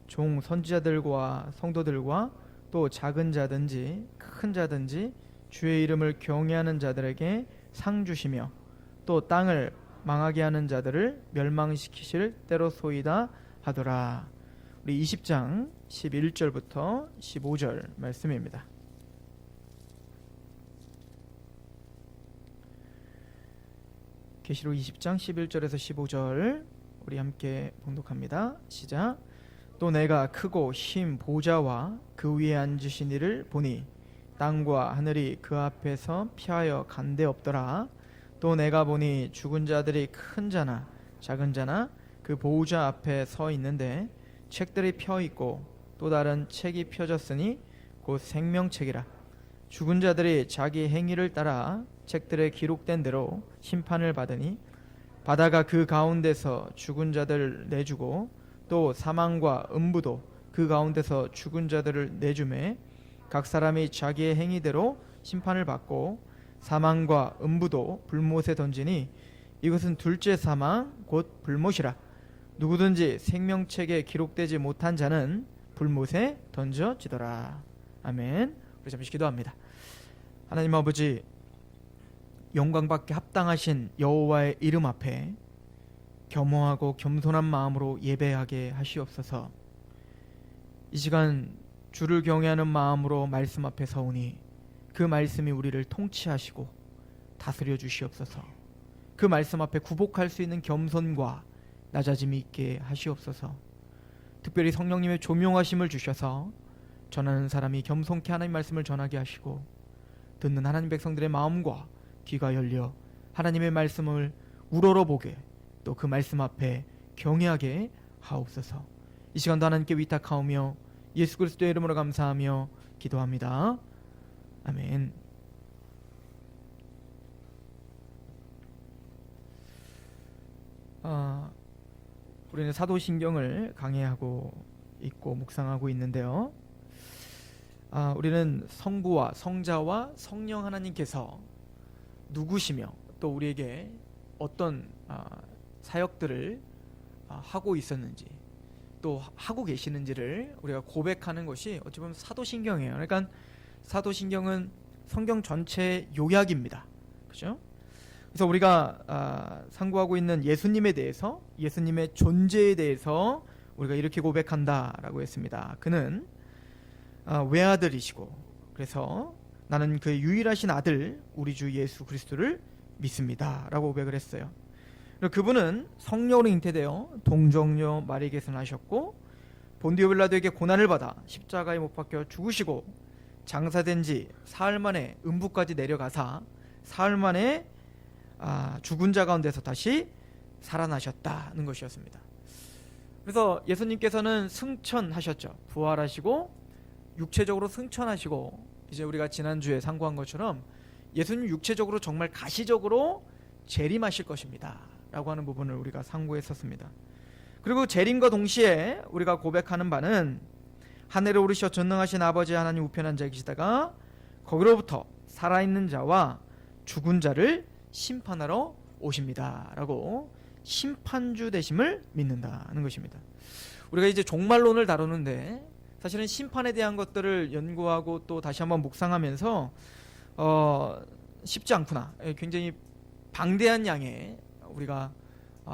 종 선지자들과 성도들과 또 작은 자든지 큰 자든지 주의 이름을 경외하는 자들에게 상 주시며 또 땅을 망하게 하는 자들을 멸망시키실 때로소이다 하더라. 우리 20장 11절부터 15절 말씀입니다. 계시록 20장 11절에서 15절 우리 함께 봉독합니다. 시작. 또 내가 크고 흰 보좌와 그 위에 앉으신 이를 보니 땅과 하늘이 그 앞에서 피하여 간데 없더라. 또 내가 보니 죽은 자들이 큰 자나 작은 자나 그 보좌 앞에 서 있는데 책들이 펴 있고 또 다른 책이 펴졌으니 곧 생명책이라. 죽은 자들이 자기 행위를 따라 책들에 기록된 대로 심판을 받으니 바다가 그 가운데서 죽은 자들을 내주고 또 사망과 음부도 그 가운데서 죽은 자들을 내주매 각 사람이 자기의 행위대로 심판을 받고 사망과 음부도 불못에 던지니 이것은 둘째 사망 곧 불못이라. 누구든지 생명책에 기록되지 못한 자는 불못에 던져지더라. 아멘. 우리 잠시 기도합니다. 하나님 아버지, 영광받게 합당하신 여호와의 이름 앞에 겸허하고 겸손한 마음으로 예배하게 하시옵소서. 이 시간 주를 경외하는 마음으로 말씀 앞에 서오니 그 말씀이 우리를 통치하시고 다스려 주시옵소서. 그 말씀 앞에 굴복할 수 있는 겸손과 낮아짐이 있게 하시옵소서. 특별히 성령님의 조명하심을 주셔서 전하는 사람이 겸손케 하나님 말씀을 전하게 하시고 듣는 하나님 백성들의 마음과 귀가 열려 하나님의 말씀을 우러러보게 또 그 말씀 앞에 경외하게 하옵소서. 이 시간도 하나님께 위탁하오며 예수 그리스도의 이름으로 감사하며 기도합니다. 아멘. 우리는 사도신경을 강해하고 있고 묵상하고 있는데요. 우리는 성부와 성자와 성령 하나님께서 누구시며 또 우리에게 어떤 사역들을 하고 있었는지 또 하고 계시는지를 우리가 고백하는 것이 어찌 보면 사도신경이에요. 그러니까 사도신경은 성경 전체의 요약입니다. 그렇죠? 그래서 우리가 상고하고 있는 예수님에 대해서, 예수님의 존재에 대해서 우리가 이렇게 고백한다라고 했습니다. 그는 외아들이시고 그래서 나는 그의 유일하신 아들 우리 주 예수 그리스도를 믿습니다 라고 고백을 했어요. 그분은 성령으로 잉태되어 동정녀 마리아에게 나셨고 본디오 빌라도에게 고난을 받아 십자가에 못 박혀 죽으시고 장사된 지 사흘 만에 음부까지 내려가사 사흘 만에 죽은 자 가운데서 다시 살아나셨다는 것이었습니다. 그래서 예수님께서는 승천하셨죠. 부활하시고 육체적으로 승천하시고 이제 우리가 지난주에 상고한 것처럼 예수님 육체적으로 정말 가시적으로 재림하실 것입니다 라고 하는 부분을 우리가 상고했었습니다. 그리고 재림과 동시에 우리가 고백하는 바는 하늘에 오르셔 전능하신 아버지 하나님 우편에 앉아 계시다가 거기로부터 살아있는 자와 죽은 자를 심판하러 오십니다 라고 심판주 되심을 믿는다는 것입니다. 우리가 이제 종말론을 다루는데 사실은 심판에 대한 것들을 연구하고 또 다시 한번 묵상하면서 쉽지 않구나. 굉장히 방대한 양의 우리가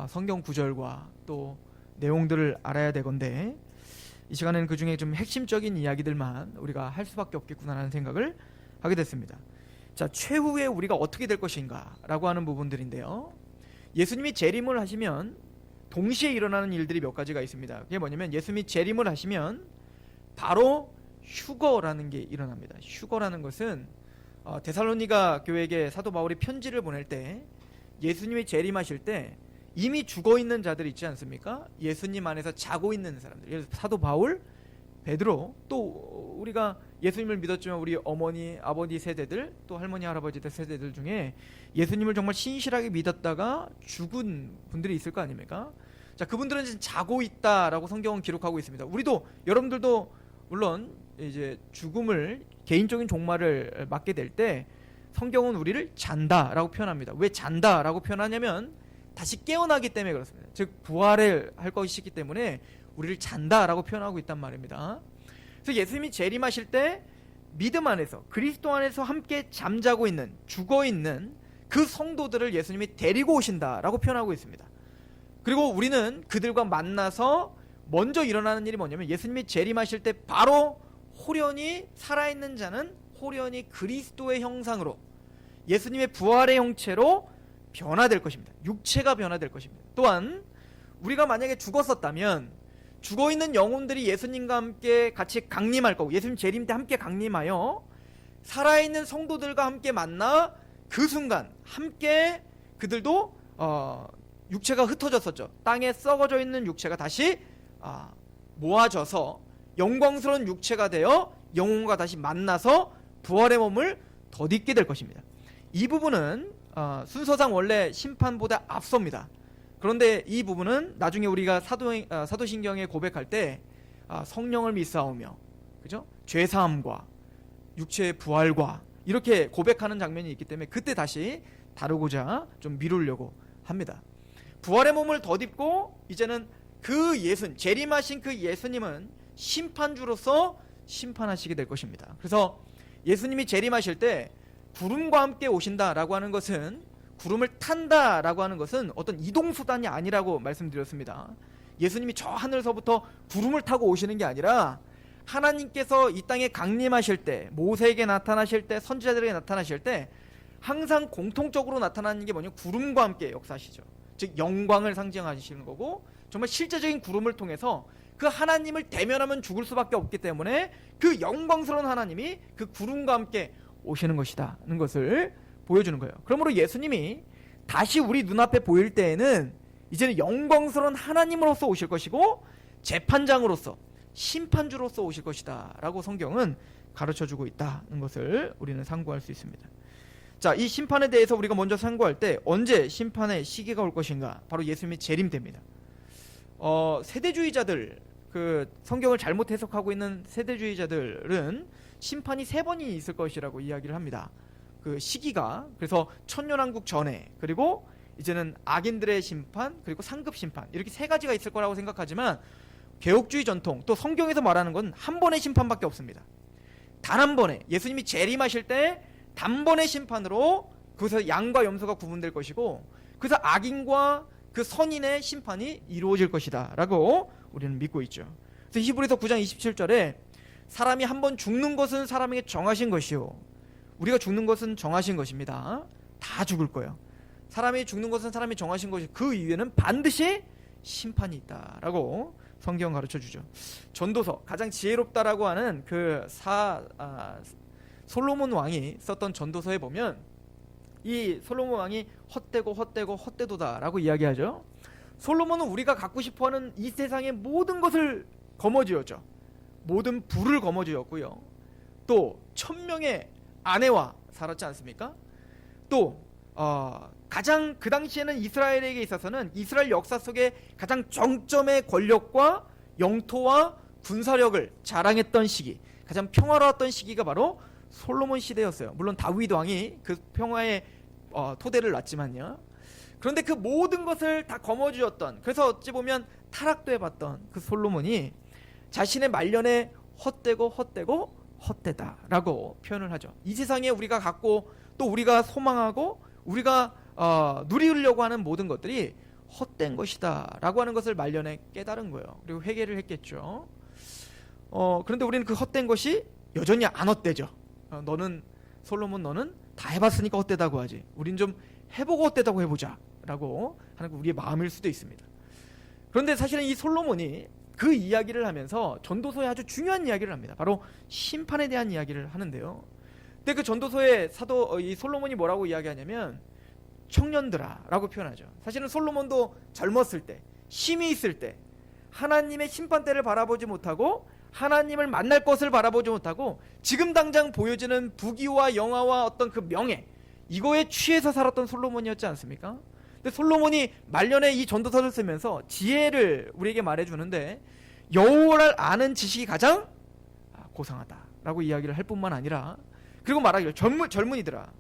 성경 구절과 또 내용들을 알아야 되건데 이 시간에는 그 중에 좀 핵심적인 이야기들만 우리가 할 수밖에 없겠구나라는 생각을 하게 됐습니다. 자, 최후에 우리가 어떻게 될 것인가 라고 하는 부분들인데요. 예수님이 재림을 하시면 동시에 일어나는 일들이 몇 가지가 있습니다. 그게 뭐냐면 예수님이 재림을 하시면 바로 휴거라는 게 일어납니다. 휴거라는 것은 데살로니가 교회에게 사도 바울이 편지를 보낼 때 예수님이 재림하실 때 이미 죽어있는 자들 있지 않습니까? 예수님 안에서 자고 있는 사람들, 예를 들어서 사도 바울, 베드로, 또 우리가 예수님을 믿었지만 우리 어머니, 아버지 세대들, 또 할머니, 할아버지들 세대들 중에 예수님을 정말 신실하게 믿었다가 죽은 분들이 있을 거 아닙니까? 자, 그분들은 이제 자고 있다라고 성경은 기록하고 있습니다. 우리도, 여러분들도 물론 이제 죽음을, 개인적인 종말을 맞게 될 때 성경은 우리를 잔다라고 표현합니다. 왜 잔다라고 표현하냐면 다시 깨어나기 때문에 그렇습니다. 즉 부활을 할 것이기 때문에 우리를 잔다라고 표현하고 있단 말입니다. 그래서 예수님이 재림하실 때 믿음 안에서 그리스도 안에서 함께 잠자고 있는 죽어있는 그 성도들을 예수님이 데리고 오신다라고 표현하고 있습니다. 그리고 우리는 그들과 만나서 먼저 일어나는 일이 뭐냐면 예수님이 재림하실 때 바로 호련히 살아있는 자는 호련히 그리스도의 형상으로 예수님의 부활의 형체로 변화될 것입니다. 육체가 변화될 것입니다. 또한 우리가 만약에 죽었었다면 죽어있는 영혼들이 예수님과 함께 같이 강림할 거고 예수님 재림 때 함께 강림하여 살아있는 성도들과 함께 만나 그 순간 함께 그들도 육체가 흩어졌었죠. 땅에 썩어져 있는 육체가 다시 모아져서 영광스러운 육체가 되어 영혼과 다시 만나서 부활의 몸을 덧입게 될 것입니다. 이 부분은 순서상 원래 심판보다 앞섭니다. 그런데 이 부분은 나중에 우리가 사도신경에 고백할 때 성령을 믿사오며 그죠? 죄사함과 육체의 부활과 이렇게 고백하는 장면이 있기 때문에 그때 다시 다루고자 좀 미루려고 합니다. 부활의 몸을 덧입고 이제는 그 재림하신 그 예수님은 심판주로서 심판하시게 될 것입니다. 그래서 예수님이 재림하실 때 구름과 함께 오신다라고 하는 것은 구름을 탄다라고 하는 것은 어떤 이동수단이 아니라고 말씀드렸습니다. 예수님이 저 하늘서부터 구름을 타고 오시는 게 아니라 하나님께서 이 땅에 강림하실 때 모세에게 나타나실 때 선지자들에게 나타나실 때 항상 공통적으로 나타나는 게 뭐냐면 구름과 함께 역사하시죠. 즉 영광을 상징하시는 거고 정말 실제적인 구름을 통해서 그 하나님을 대면하면 죽을 수밖에 없기 때문에 그 영광스러운 하나님이 그 구름과 함께 오시는 것이다는 것을 보여주는 거예요. 그러므로 예수님이 다시 우리 눈앞에 보일 때에는 이제는 영광스러운 하나님으로서 오실 것이고 재판장으로서 심판주로서 오실 것이다 라고 성경은 가르쳐주고 있다는 것을 우리는 상고할 수 있습니다. 자, 이 심판에 대해서 우리가 먼저 상고할 때 언제 심판의 시기가 올 것인가? 바로 예수님이 재림 때입니다. 세대주의자들, 그 성경을 잘못 해석하고 있는 세대주의자들은 심판이 3번이 있을 것이라고 이야기를 합니다. 그 시기가 그래서 천년왕국 전에 그리고 이제는 악인들의 심판 그리고 상급 심판 이렇게 3가지가 있을 거라고 생각하지만 개혁주의 전통 또 성경에서 말하는 건 한 번의 심판밖에 없습니다. 단 한 번에 예수님이 재림하실 때 단번의 심판으로 그래서 양과 염소가 구분될 것이고 그래서 악인과 그 선인의 심판이 이루어질 것이다 라고 우리는 믿고 있죠. 그래서 히브리서 9장 27절에 사람이 한 번 죽는 것은 사람에게 정하신 것이요 우리가 죽는 것은 정하신 것입니다. 다 죽을 거예요. 사람이 죽는 것은 사람이 정하신 것이 그 이후에는 반드시 심판이 있다라고 성경 가르쳐 주죠. 전도서 가장 지혜롭다라고 하는 그 솔로몬 왕이 썼던 전도서에 보면 이 솔로몬 왕이 헛되도다라고 이야기하죠. 솔로몬은 우리가 갖고 싶어하는 이 세상의 모든 것을 거머쥐었죠. 모든 부를 거머쥐었고요. 또 1000명의 아내와 살았지 않습니까? 또 가장 그 당시에는 이스라엘에게 있어서는 이스라엘 역사 속에 가장 정점의 권력과 영토와 군사력을 자랑했던 시기, 가장 평화로웠던 시기가 바로 솔로몬 시대였어요. 물론 다윗 왕이 그 평화의 토대를 놨지만요. 그런데 그 모든 것을 다 거머쥐었던, 그래서 어찌 보면 타락도 해봤던 그 솔로몬이 자신의 말년에 헛되다라고 표현을 하죠. 이 세상에 우리가 갖고 또 우리가 소망하고 우리가 누리려고 하는 모든 것들이 헛된 것이다 라고 하는 것을 말년에 깨달은 거예요. 그리고 회개를 했겠죠. 그런데 우리는 그 헛된 것이 여전히 안 헛되죠. 솔로몬 너는 다 해봤으니까 헛되다고 하지, 우린 좀 해보고 헛되다고 해보자 라고 하는 게 우리의 마음일 수도 있습니다. 그런데 사실은 이 솔로몬이 그 이야기를 하면서 전도서에 아주 중요한 이야기를 합니다. 바로 심판에 대한 이야기를 하는데요. 근데 그 전도서에 이 솔로몬이 뭐라고 이야기하냐면 청년들아 라고 표현하죠. 사실은 솔로몬도 젊었을 때, 힘이 있을 때, 하나님의 심판대를 바라보지 못하고 하나님을 만날 것을 바라보지 못하고 지금 당장 보여지는 부귀와 영화와 어떤 그 명예, 이거에 취해서 살았던 솔로몬이었지 않습니까? 근데 솔로몬이 말년에 이 전도서를 쓰면서 지혜를 우리에게 말해주는데 여호와를 아는 지식이 가장 고상하다라고 이야기를 할 뿐만 아니라, 그리고 말하기를 젊은이들아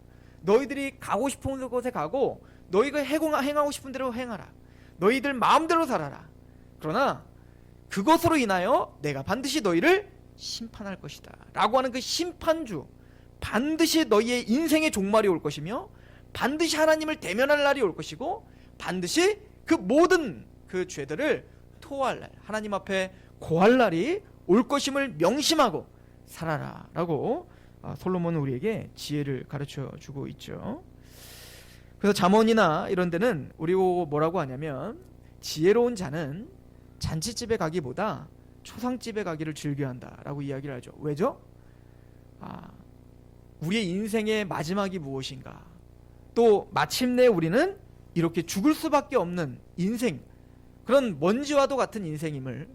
너희들이 가고 싶은 곳에 가고 너희가 행하고 싶은 대로 행하라. 너희들 마음대로 살아라. 그러나 그것으로 인하여 내가 반드시 너희를 심판할 것이다 라고 하는 그 심판주, 반드시 너희의 인생의 종말이 올 것이며 반드시 하나님을 대면할 날이 올 것이고 반드시 그 모든 그 죄들을 토할 날, 하나님 앞에 고할 날이 올 것임을 명심하고 살아라 라고 솔로몬은 우리에게 지혜를 가르쳐 주고 있죠. 그래서 잠언이나 이런 데는 우리고 뭐라고 하냐면 지혜로운 자는 잔치집에 가기보다 초상집에 가기를 즐겨한다 라고 이야기를 하죠. 왜죠? 우리의 인생의 마지막이 무엇인가, 또 마침내 우리는 이렇게 죽을 수밖에 없는 인생, 그런 먼지와도 같은 인생임을,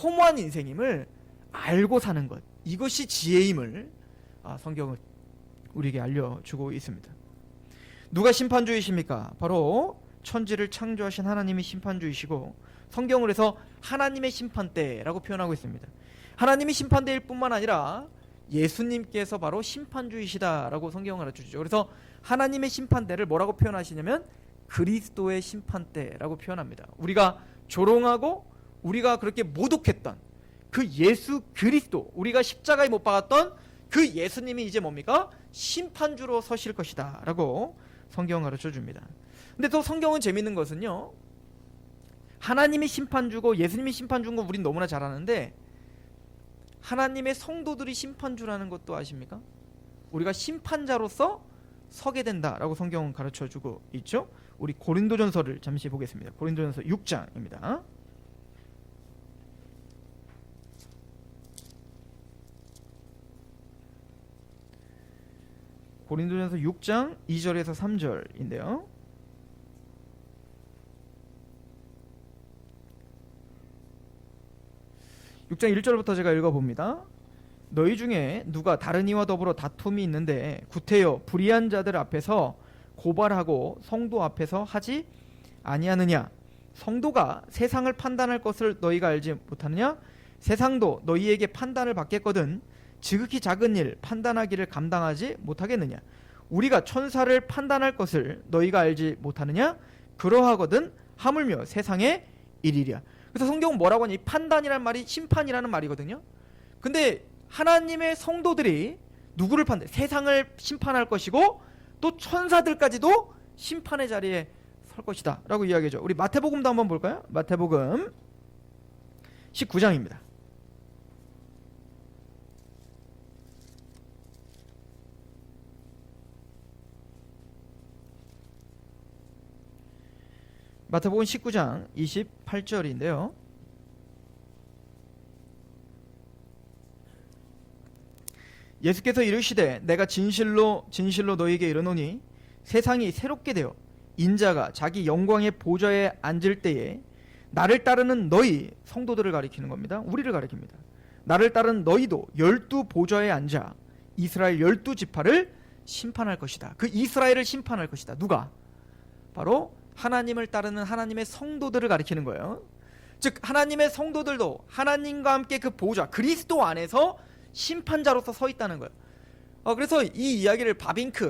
허무한 인생임을 알고 사는 것, 이것이 지혜임을 성경은 우리에게 알려주고 있습니다. 누가 심판주이십니까? 바로 천지를 창조하신 하나님이 심판주이시고, 성경을 해서 하나님의 심판대라고 표현하고 있습니다. 하나님이 심판대일 뿐만 아니라 예수님께서 바로 심판주이시다라고 성경을 알려주죠. 그래서 하나님의 심판대를 뭐라고 표현하시냐면 그리스도의 심판대라고 표현합니다. 우리가 조롱하고 우리가 그렇게 모독했던 그 예수 그리스도, 우리가 십자가에 못 박았던 그 예수님이 이제 뭡니까? 심판주로 서실 것이다 라고 성경은 가르쳐줍니다. 근데 또 성경은 재밌는 것은요, 하나님이 심판주고 예수님이 심판주인 거 우린 너무나 잘 아는데 하나님의 성도들이 심판주라는 것도 아십니까? 우리가 심판자로서 서게 된다라고 성경은 가르쳐주고 있죠. 우리 고린도전서를 잠시 보겠습니다. 고린도전서 6장입니다. 고린도전서 6장 2절에서 3절인데요. (6장 1절부터) 제가 읽어봅니다. 너희 중에 누가 다른 이와 더불어 다툼이 있는데 구태여 불의한 자들 앞에서 고발하고 성도 앞에서 하지 아니하느냐? 성도가 세상을 판단할 것을 너희가 알지 못하느냐? 세상도 너희에게 판단을 받겠거든 지극히 작은 일 판단하기를 감당하지 못하겠느냐? 우리가 천사를 판단할 것을 너희가 알지 못하느냐? 그러하거든 하물며 세상의 일이랴. 그래서 성경은 뭐라고 하니? 판단이란 말이 심판이라는 말이거든요. 근데 하나님의 성도들이 누구를 판단? 세상을 심판할 것이고 또 천사들까지도 심판의 자리에 설 것이다 라고 이야기하죠. 우리 마태복음도 한번 볼까요? 마태복음 19장입니다. 마태복음 19장 28절인데요. 예수께서 이르시되 내가 진실로 너희에게 이르노니 세상이 새롭게 되어 인자가 자기 영광의 보좌에 앉을 때에 나를 따르는 너희, 성도들을 가리키는 겁니다. 우리를 가리킵니다. 나를 따르는 너희도 12 보좌에 앉아 이스라엘 12지파를 심판할 것이다. 그 이스라엘을 심판할 것이다. 누가? 바로 하나님을 따르는 하나님의 성도들을 가리키는 거예요. 즉 하나님의 성도들도 하나님과 함께 그 보좌 그리스도 안에서 심판자로서 서 있다는 거예요. 그래서 이 이야기를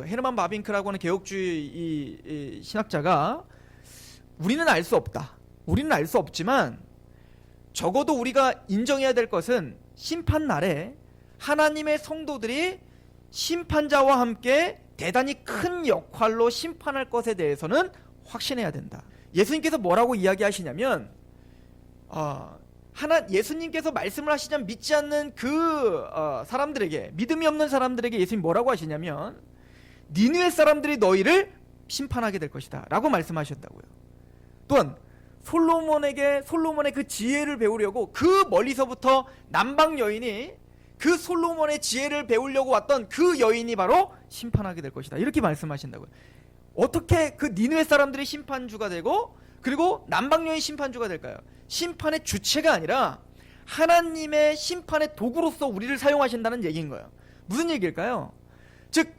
헤르만 바빙크라고 하는 개혁주의 이 신학자가 우리는 알 수 없다, 우리는 알 수 없지만 적어도 우리가 인정해야 될 것은 심판 날에 하나님의 성도들이 심판자와 함께 대단히 큰 역할로 심판할 것에 대해서는 확신해야 된다. 예수님께서 뭐라고 이야기하시냐면 예수님께서 말씀을 하시자면 믿지 않는 그 사람들에게, 믿음이 없는 사람들에게 예수님이 뭐라고 하시냐면 니느웨 사람들이 너희를 심판하게 될 것이다 라고 말씀하셨다고요. 또한 솔로몬의 그 지혜를 배우려고 그 멀리서부터 남방 여인이 그 솔로몬의 지혜를 배우려고 왔던 그 여인이 바로 심판하게 될 것이다 이렇게 말씀하신다고요. 어떻게 그 니느웨 사람들이 심판주가 되고 그리고 남방 여인이 심판주가 될까요? 심판의 주체가 아니라 하나님의 심판의 도구로서 우리를 사용하신다는 얘기인 거예요. 무슨 얘기일까요? 즉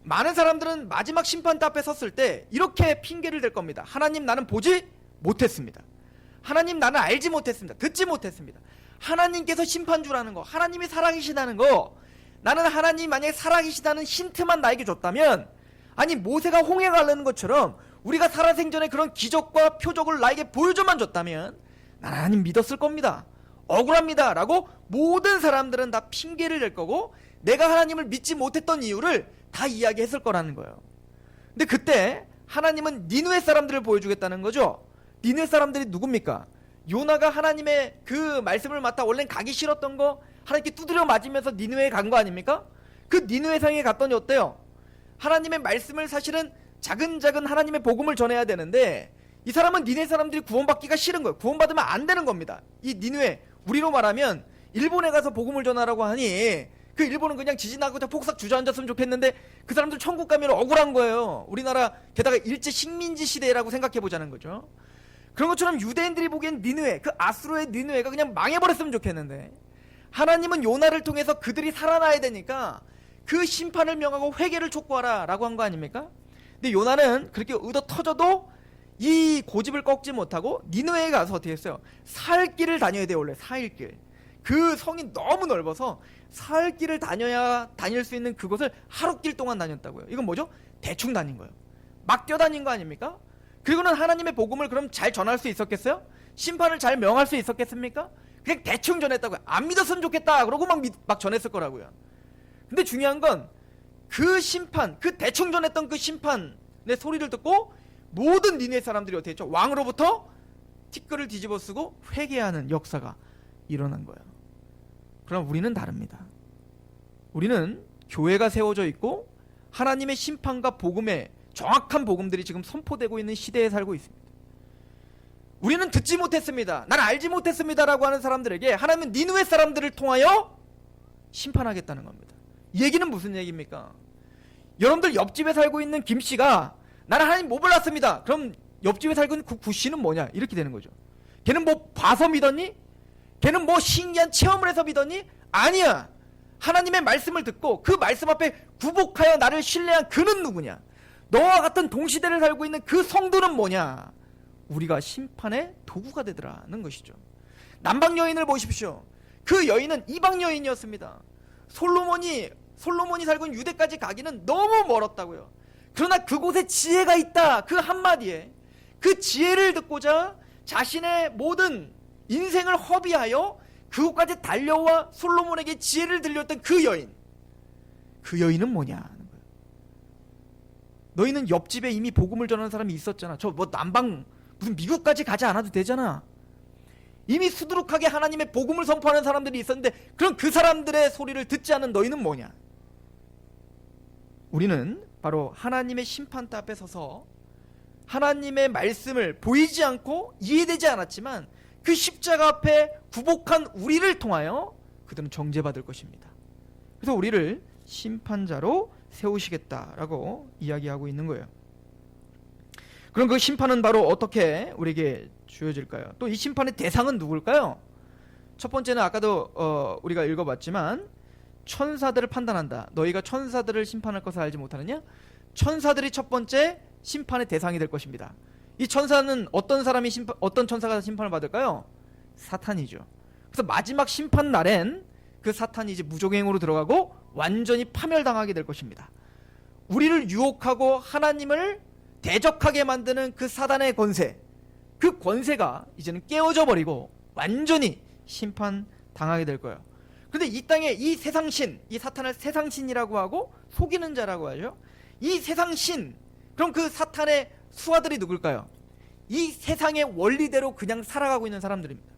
많은 사람들은 마지막 심판대 앞에 섰을 때 이렇게 핑계를 댈 겁니다. 하나님 나는 보지 못했습니다. 하나님 나는 알지 못했습니다. 듣지 못했습니다. 하나님께서 심판주라는 거, 하나님이 살아계시다는 거, 나는 하나님이 만약에 살아계시다는 힌트만 나에게 줬다면, 아니 모세가 홍해 가르는 것처럼 우리가 살아생전에 그런 기적과 표적을 나에게 보여줘만 줬다면 난 하나님 믿었을 겁니다. 억울합니다 라고 모든 사람들은 다 핑계를 댈 거고, 내가 하나님을 믿지 못했던 이유를 다 이야기했을 거라는 거예요. 근데 그때 하나님은 니느웨 사람들을 보여주겠다는 거죠. 니느웨 사람들이 누굽니까? 요나가 하나님의 그 말씀을 맡아 원래는 가기 싫었던 거 하나님께 두드려 맞으면서 니느웨에 간 거 아닙니까? 그 니느웨 성에 갔더니 어때요? 하나님의 말씀을 사실은 자근자근 하나님의 복음을 전해야 되는데, 이 사람은 니느웨 사람들이 구원받기가 싫은 거예요. 구원받으면 안 되는 겁니다. 이 니느웨, 우리로 말하면 일본에 가서 복음을 전하라고 하니 그 일본은 그냥 지진하고 폭삭 주저앉았으면 좋겠는데, 그 사람들 천국 가면 억울한 거예요. 우리나라 게다가 일제 식민지 시대라고 생각해 보자는 거죠. 그런 것처럼 유대인들이 보기엔 니느웨, 그 아수르의 니느웨가 그냥 망해버렸으면 좋겠는데, 하나님은 요나를 통해서 그들이 살아나야 되니까 그 심판을 명하고 회개를 촉구하라 라고 한 거 아닙니까? 근데 요나는 그렇게 의도 터져도 이 고집을 꺾지 못하고 니느웨에 가서 어떻게 했어요? 사흘 길을 다녀야 돼요. 원래 사흘 길. 그 성이 너무 넓어서 사흘 길을 다닐 수 있는 그곳을 하루 길 동안 다녔다고요. 이건 뭐죠? 대충 다닌 거예요. 막 뛰어다닌 거 아닙니까? 그리고는 하나님의 복음을 그럼 잘 전할 수 있었겠어요? 심판을 잘 명할 수 있었겠습니까? 그냥 대충 전했다고요. 안 믿었으면 좋겠다 그러고 막 전했을 거라고요. 근데 중요한 건 그 심판, 그 대충 전했던 그 심판의 소리를 듣고 모든 니느웨 사람들이 어떻게 했죠? 왕으로부터 티끌을 뒤집어 쓰고 회개하는 역사가 일어난 거예요. 그럼 우리는 다릅니다. 우리는 교회가 세워져 있고 하나님의 심판과 복음의 정확한 복음들이 지금 선포되고 있는 시대에 살고 있습니다. 우리는 듣지 못했습니다, 난 알지 못했습니다 라고 하는 사람들에게 하나님은 니느웨 사람들을 통하여 심판하겠다는 겁니다. 이 얘기는 무슨 얘기입니까? 여러분들 옆집에 살고 있는 김씨가 나는 하나님 못 몰랐습니다. 그럼 옆집에 살고 있는 그 구씨는 뭐냐? 이렇게 되는 거죠. 걔는 뭐 봐서 믿었니? 걔는 뭐 신기한 체험을 해서 믿었니? 아니야. 하나님의 말씀을 듣고 그 말씀 앞에 굴복하여 나를 신뢰한 그는 누구냐? 너와 같은 동시대를 살고 있는 그 성도는 뭐냐? 우리가 심판의 도구가 되더라는 것이죠. 남방 여인을 보십시오. 그 여인은 이방 여인이었습니다. 솔로몬이 살고 있는 유대까지 가기는 너무 멀었다고요. 그러나 그곳에 지혜가 있다, 그 한마디에 그 지혜를 듣고자 자신의 모든 인생을 허비하여 그곳까지 달려와 솔로몬에게 지혜를 들렸던 그 여인, 그 여인은 뭐냐? 너희는 옆집에 이미 복음을 전하는 사람이 있었잖아. 저 뭐 남방 무슨 미국까지 가지 않아도 되잖아. 이미 수두룩하게 하나님의 복음을 선포하는 사람들이 있었는데, 그럼 그 사람들의 소리를 듣지 않은 너희는 뭐냐? 우리는 바로 하나님의 심판대 앞에 서서 하나님의 말씀을 보이지 않고 이해되지 않았지만 그 십자가 앞에 굴복한 우리를 통하여 그들은 정죄받을 것입니다. 그래서 우리를 심판자로 세우시겠다라고 이야기하고 있는 거예요. 그럼 그 심판은 바로 어떻게 우리에게 주어질까요? 또 이 심판의 대상은 누굴까요? 첫 번째는 아까도 우리가 읽어봤지만 천사들을 판단한다. 너희가 천사들을 심판할 것을 알지 못하느냐? 천사들이 첫 번째 심판의 대상이 될 것입니다. 이 천사는 어떤 천사가 심판을 받을까요? 사탄이죠. 그래서 마지막 심판 날엔 그 사탄이 이제 무적행으로 들어가고 완전히 파멸당하게 될 것입니다. 우리를 유혹하고 하나님을 대적하게 만드는 그 사단의 권세, 그 권세가 이제는 깨어져 버리고 완전히 심판당하게 될 거예요. 그런데 이 땅에 이 세상신, 이 사탄을 세상신이라고 하고 속이는 자라고 하죠. 이 세상신, 그럼 그 사탄의 수하들이 누굴까요? 이 세상의 원리대로 그냥 살아가고 있는 사람들입니다.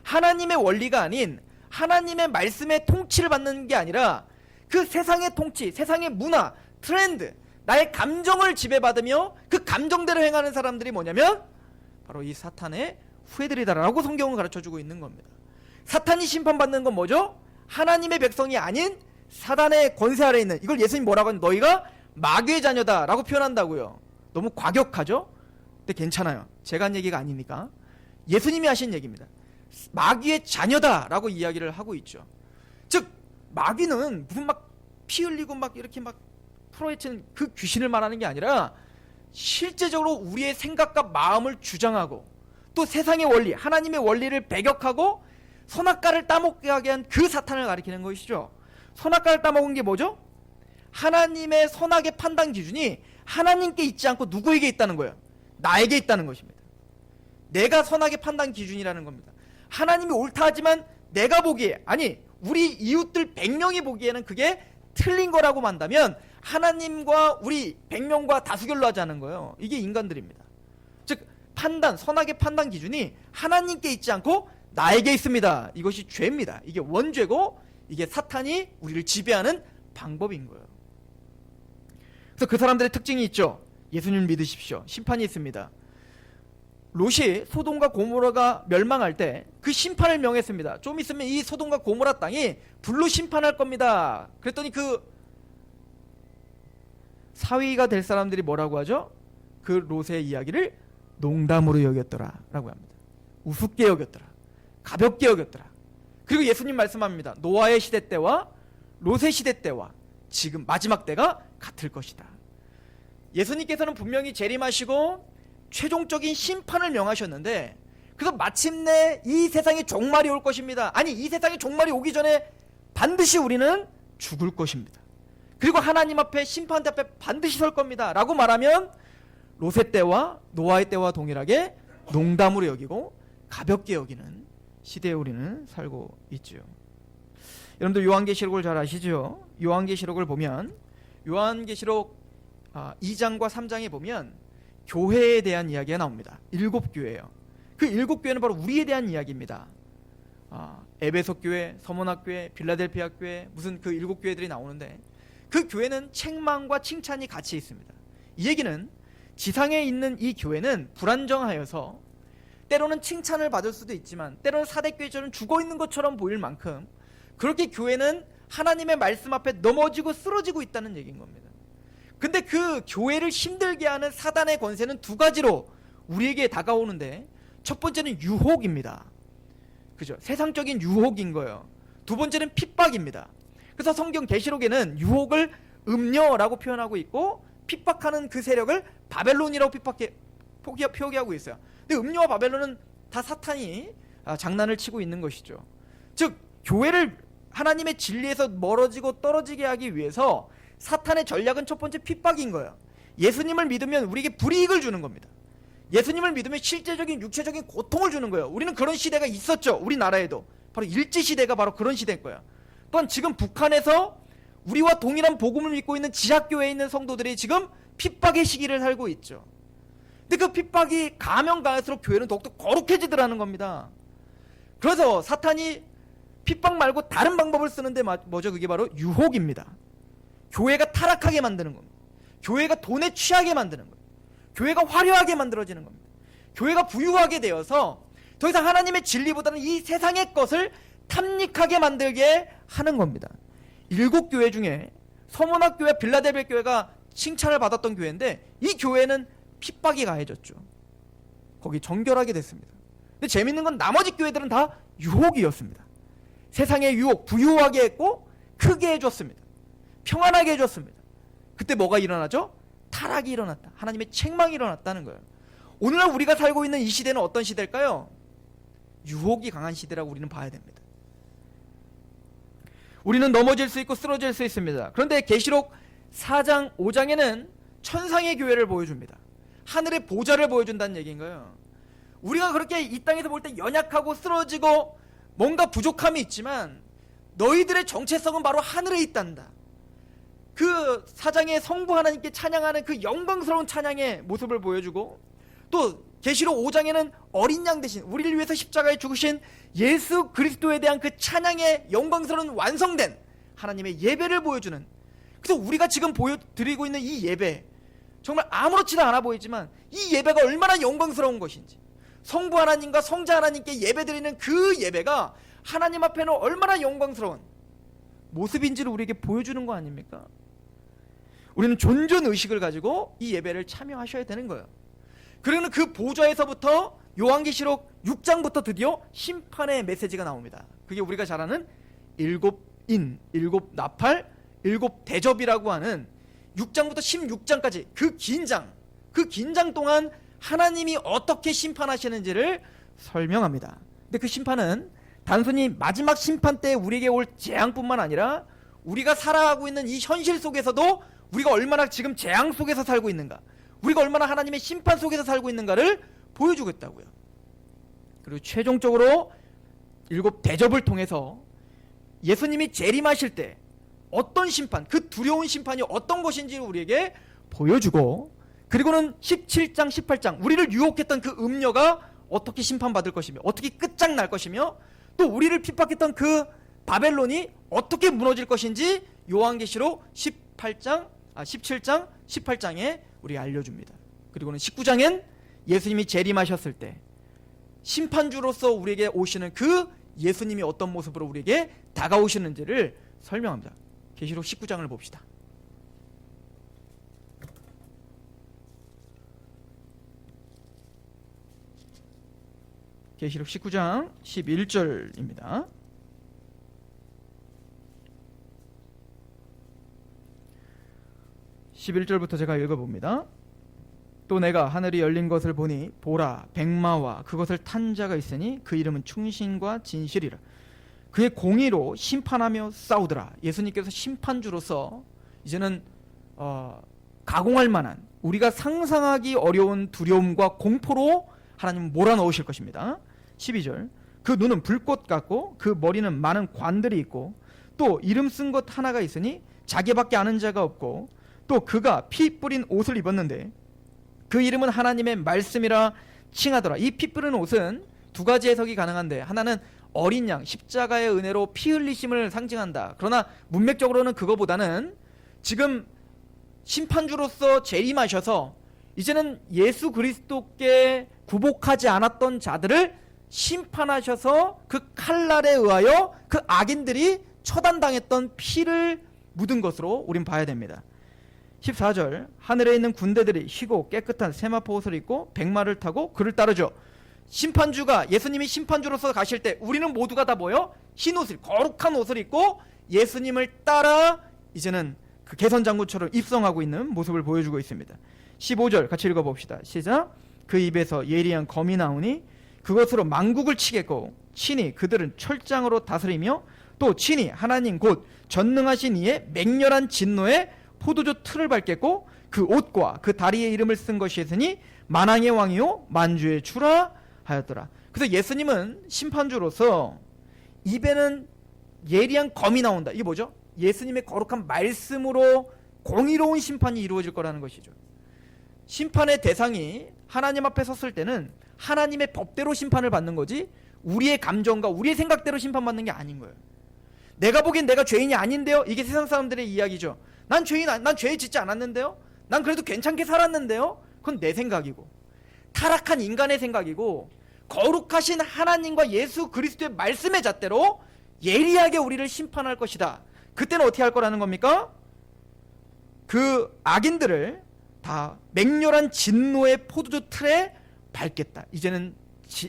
하나님의 원리가 아닌 하나님의 말씀의 통치를 받는 게 아니라 그 세상의 통치, 세상의 문화, 트렌드, 나의 감정을 지배받으며 그 감정대로 행하는 사람들이 뭐냐면 바로 이 사탄의 후예들이다라고 성경은 가르쳐주고 있는 겁니다. 사탄이 심판받는 건 뭐죠? 하나님의 백성이 아닌 사단의 권세 아래에 있는, 이걸 예수님 뭐라고 하는, 너희가 마귀의 자녀다라고 표현한다고요. 너무 과격하죠? 근데 괜찮아요. 제가 한 얘기가 아니니까. 예수님이 하신 얘기입니다. 마귀의 자녀다라고 이야기를 하고 있죠. 즉 마귀는 무슨 막 피 흘리고 막 이렇게 막 풀어헤치는 그 귀신을 말하는 게 아니라 실제적으로 우리의 생각과 마음을 주장하고 또 세상의 원리, 하나님의 원리를 배격하고 선악과를 따먹게 하게 한 그 사탄을 가리키는 것이죠. 선악과를 따먹은 게 뭐죠? 하나님의 선악의 판단 기준이 하나님께 있지 않고 누구에게 있다는 거예요? 나에게 있다는 것입니다. 내가 선악의 판단 기준이라는 겁니다. 하나님이 옳다 하지만 내가 보기에, 아니 우리 이웃들 100명이 보기에는 그게 틀린 거라고 만다면 하나님과 우리 100명과 다수결로 하자는 거예요. 이게 인간들입니다. 즉 판단, 선악의 판단 기준이 하나님께 있지 않고 나에게 있습니다. 이것이 죄입니다. 이게 원죄고 이게 사탄이 우리를 지배하는 방법인 거예요. 그래서 그 사람들의 특징이 있죠. 예수님을 믿으십시오. 심판이 있습니다. 롯이 소돔과 고모라가 멸망할 때 그 심판을 명했습니다. 좀 있으면 이 소돔과 고모라 땅이 불로 심판할 겁니다. 그랬더니 그 사위가 될 사람들이 뭐라고 하죠? 그 롯의 이야기를 농담으로 여겼더라 라고 합니다. 우습게 여겼더라, 가볍게 여겼더라. 그리고 예수님 말씀합니다. 노아의 시대 때와 롯의 시대 때와 지금 마지막 때가 같을 것이다. 예수님께서는 분명히 재림하시고 최종적인 심판을 명하셨는데, 그래서 마침내 이 세상에 종말이 올 것입니다. 아니 이 세상에 종말이 오기 전에 반드시 우리는 죽을 것입니다. 그리고 하나님 앞에, 심판대 앞에 반드시 설 겁니다 라고 말하면 롯의 때와 노아의 때와 동일하게 농담으로 여기고 가볍게 여기는 시대에 우리는 살고 있죠. 여러분들 요한계시록을 잘 아시죠? 요한계시록을 보면 요한계시록 2장과 3장에 보면 교회에 대한 이야기가 나옵니다. 7교회예요. 그 7교회는 바로 우리에 대한 이야기입니다. 에베소 교회, 서머나 교회, 빌라델피아 교회, 무슨 그 7교회들이 나오는데 그 교회는 책망과 칭찬이 같이 있습니다. 이 얘기는 지상에 있는 이 교회는 불안정하여서 때로는 칭찬을 받을 수도 있지만 때로는 사대교회처럼 죽어있는 것처럼 보일 만큼 그렇게 교회는 하나님의 말씀 앞에 넘어지고 쓰러지고 있다는 얘기인 겁니다. 근데 그 교회를 힘들게 하는 사단의 권세는 두 가지로 우리에게 다가오는데, 첫 번째는 유혹입니다. 그죠? 세상적인 유혹인 거예요. 두 번째는 핍박입니다. 그래서 성경 계시록에는 유혹을 음녀라고 표현하고 있고 핍박하는 그 세력을 바벨론이라고 표기하고 있어요. 근데 음녀와 바벨론은 다 사탄이 장난을 치고 있는 것이죠. 즉 교회를 하나님의 진리에서 멀어지고 떨어지게 하기 위해서 사탄의 전략은 첫 번째 핍박인 거예요. 예수님을 믿으면 우리에게 불이익을 주는 겁니다. 예수님을 믿으면 실제적인 육체적인 고통을 주는 거예요. 우리는 그런 시대가 있었죠. 우리나라에도 바로 일제시대가 바로 그런 시대인 거예요. 또한 지금 북한에서 우리와 동일한 복음을 믿고 있는 지하교회에 있는 성도들이 지금 핍박의 시기를 살고 있죠. 근데 그 핍박이 가면 갈수록 교회는 더욱더 거룩해지더라는 겁니다. 그래서 사탄이 핍박 말고 다른 방법을 쓰는데 뭐죠? 그게 바로 유혹입니다. 교회가 타락하게 만드는 겁니다. 교회가 돈에 취하게 만드는 겁니다. 교회가 화려하게 만들어지는 겁니다. 교회가 부유하게 되어서 더 이상 하나님의 진리보다는 이 세상의 것을 탐닉하게 만들게 하는 겁니다. 7교회 중에 서머나 교회, 빌라델비아 교회가 칭찬을 받았던 교회인데 이 교회는 핍박이 가해졌죠. 거기 정결하게 됐습니다. 근데 재밌는 건 나머지 교회들은 다 유혹이었습니다. 세상의 유혹, 부유하게 했고 크게 해줬습니다. 평안하게 해줬습니다. 그때 뭐가 일어나죠? 타락이 일어났다. 하나님의 책망이 일어났다는 거예요. 오늘날 우리가 살고 있는 이 시대는 어떤 시대일까요? 유혹이 강한 시대라고 우리는 봐야 됩니다. 우리는 넘어질 수 있고 쓰러질 수 있습니다. 그런데 계시록 4장 5장에는 천상의 교회를 보여줍니다. 하늘의 보좌를 보여준다는 얘기인 거예요. 우리가 그렇게 이 땅에서 볼 때 연약하고 쓰러지고 뭔가 부족함이 있지만 너희들의 정체성은 바로 하늘에 있단다. 그 사장의 성부 하나님께 찬양하는 그 영광스러운 찬양의 모습을 보여주고, 또 계시록 5장에는 어린 양 대신 우리를 위해서 십자가에 죽으신 예수 그리스도에 대한 그 찬양의 영광스러운 완성된 하나님의 예배를 보여주는, 그래서 우리가 지금 보여드리고 있는 이 예배, 정말 아무렇지도 않아 보이지만 이 예배가 얼마나 영광스러운 것인지, 성부 하나님과 성자 하나님께 예배드리는 그 예배가 하나님 앞에는 얼마나 영광스러운 모습인지를 우리에게 보여주는 거 아닙니까? 우리는 존존의식을 가지고 이 예배를 참여하셔야 되는 거예요. 그러면 그 보좌에서부터 요한계시록 6장부터 드디어 심판의 메시지가 나옵니다. 그게 우리가 잘 아는 7인, 7나팔, 7대접이라고 하는 6장부터 16장까지 그 긴 장 동안 하나님이 어떻게 심판하시는지를 설명합니다. 근데 그 심판은 단순히 마지막 심판 때 우리에게 올 재앙뿐만 아니라 우리가 살아가고 있는 이 현실 속에서도 우리가 얼마나 지금 재앙 속에서 살고 있는가, 우리가 얼마나 하나님의 심판 속에서 살고 있는가를 보여주겠다고요. 그리고 최종적으로 일곱 대접을 통해서 예수님이 재림하실 때 어떤 심판, 그 두려운 심판이 어떤 것인지 우리에게 보여주고, 그리고는 17장 18장 우리를 유혹했던 그 음녀가 어떻게 심판받을 것이며 어떻게 끝장날 것이며 또 우리를 핍박했던 그 바벨론이 어떻게 무너질 것인지 요한계시록 17장 18장에 우리 알려줍니다. 그리고는 19장엔 예수님이 재림하셨을 때 심판주로서 우리에게 오시는 그 예수님이 어떤 모습으로 우리에게 다가오시는지를 설명합니다. 계시록 19장을 봅시다. 계시록 19장 11절입니다. (11절부터) 제가 읽어봅니다. 또 내가 하늘이 열린 것을 보니 보라 백마와 그것을 탄 자가 있으니 그 이름은 충신과 진실이라. 그의 공의로 심판하며 싸우더라. 예수님께서 심판주로서 이제는 가공할 만한, 우리가 상상하기 어려운 두려움과 공포로 하나님은 몰아넣으실 것입니다. 12절 그 눈은 불꽃 같고 그 머리는 많은 관들이 있고 또 이름 쓴 것 하나가 있으니 자기밖에 아는 자가 없고 또 그가 피 뿌린 옷을 입었는데 그 이름은 하나님의 말씀이라 칭하더라. 이 피 뿌린 옷은 두 가지 해석이 가능한데, 하나는 어린 양 십자가의 은혜로 피 흘리심을 상징한다. 그러나 문맥적으로는 그거보다는 지금 심판주로서 재림하셔서 이제는 예수 그리스도께 굴복하지 않았던 자들을 심판하셔서 그 칼날에 의하여 그 악인들이 처단당했던 피를 묻은 것으로 우린 봐야 됩니다. 14절 하늘에 있는 군대들이 희고 깨끗한 세마포 옷을 입고 백마를 타고 그를 따르죠. 심판주가, 예수님이 심판주로서 가실 때 우리는 모두가 다 뭐요? 흰 옷을, 거룩한 옷을 입고 예수님을 따라 이제는 그 개선장군처럼 입성하고 있는 모습을 보여주고 있습니다. 15절 같이 읽어봅시다. 시작. 그 입에서 예리한 검이 나오니 그것으로 만국을 치겠고 친히 그들은 철장으로 다스리며 또 친히 하나님 곧 전능하신 이의 맹렬한 진노에 포도주 틀을 밟겠고 그 옷과 그 다리의 이름을 쓴 것이 있으니 만왕의 왕이요 만주의 주라 하였더라. 그래서 예수님은 심판주로서 입에는 예리한 검이 나온다. 이게 뭐죠? 예수님의 거룩한 말씀으로 공의로운 심판이 이루어질 거라는 것이죠. 심판의 대상이 하나님 앞에 섰을 때는 하나님의 법대로 심판을 받는 거지 우리의 감정과 우리의 생각대로 심판받는 게 아닌 거예요. 내가 보기엔 내가 죄인이 아닌데요? 이게 세상 사람들의 이야기죠. 난 죄 짓지 않았는데요? 난 그래도 괜찮게 살았는데요? 그건 내 생각이고 타락한 인간의 생각이고, 거룩하신 하나님과 예수 그리스도의 말씀의 잣대로 예리하게 우리를 심판할 것이다. 그때는 어떻게 할 거라는 겁니까? 그 악인들을 다 맹렬한 진노의 포도주 틀에 밟겠다. 이제는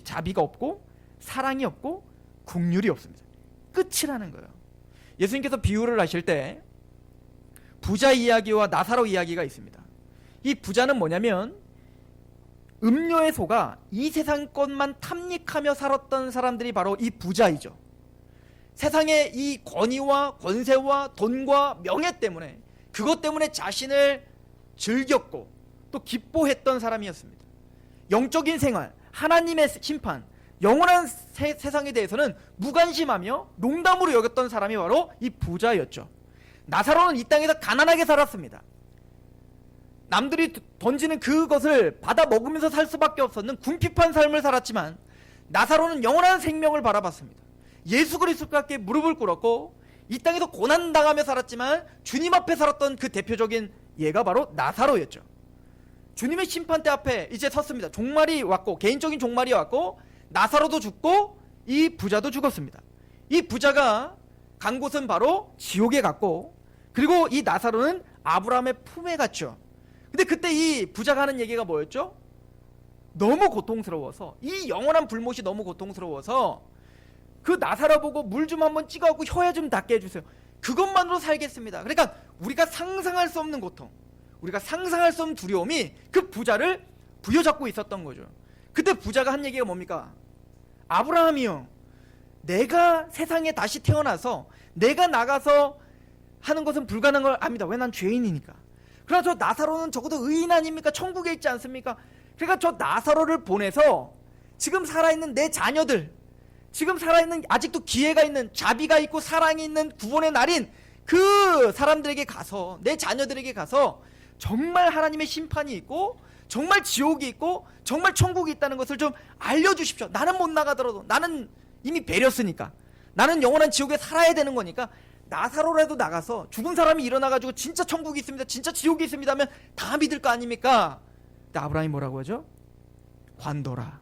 자비가 없고 사랑이 없고 긍휼이 없습니다. 끝이라는 거예요. 예수님께서 비유를 하실 때 부자 이야기와 나사로 이야기가 있습니다. 이 부자는 뭐냐면 음료에 속아 이 세상 것만 탐닉하며 살았던 사람들이 바로 이 부자이죠. 세상의 이 권위와 권세와 돈과 명예 때문에, 그것 때문에 자신을 즐겼고 또 기뻐했던 사람이었습니다. 영적인 생활, 하나님의 심판, 영원한 세상에 대해서는 무관심하며 농담으로 여겼던 사람이 바로 이 부자였죠. 나사로는 이 땅에서 가난하게 살았습니다. 남들이 던지는 그것을 받아 먹으면서 살 수밖에 없었는 궁핍한 삶을 살았지만 나사로는 영원한 생명을 바라봤습니다. 예수 그리스도께 무릎을 꿇었고 이 땅에서 고난당하며 살았지만 주님 앞에 살았던 그 대표적인 예가 바로 나사로였죠. 주님의 심판대 앞에 이제 섰습니다. 종말이 왔고, 개인적인 종말이 왔고, 나사로도 죽고 이 부자도 죽었습니다. 이 부자가 간 곳은 바로 지옥에 갔고, 그리고 이 나사로는 아브라함의 품에 갔죠. 근데 그때 이 부자가 하는 얘기가 뭐였죠? 너무 고통스러워서, 이 영원한 불못이 너무 고통스러워서 그 나사로 보고 물 좀 한번 찍어갖고 혀에 좀 닿게 해주세요. 그것만으로 살겠습니다. 그러니까 우리가 상상할 수 없는 고통, 우리가 상상할 수 없는 두려움이 그 부자를 부여잡고 있었던 거죠. 그때 부자가 한 얘기가 뭡니까? 아브라함이요, 내가 세상에 다시 태어나서 내가 나가서 하는 것은 불가능한 걸 압니다. 왜? 난 죄인이니까. 그러나 저 나사로는 적어도 의인 아닙니까? 천국에 있지 않습니까? 그러니까 저 나사로를 보내서 지금 살아있는 내 자녀들, 지금 살아있는, 아직도 기회가 있는, 자비가 있고 사랑이 있는 구원의 날인 그 사람들에게 가서, 내 자녀들에게 가서 정말 하나님의 심판이 있고 정말 지옥이 있고 정말 천국이 있다는 것을 좀 알려주십시오. 나는 못 나가더라도, 나는 이미 배렸으니까, 나는 영원한 지옥에 살아야 되는 거니까 나사로라도 나가서 죽은 사람이 일어나가지고 진짜 천국이 있습니다, 진짜 지옥이 있습니다 하면 다 믿을 거 아닙니까? 근데 아브라함이 뭐라고 하죠? 관둬라.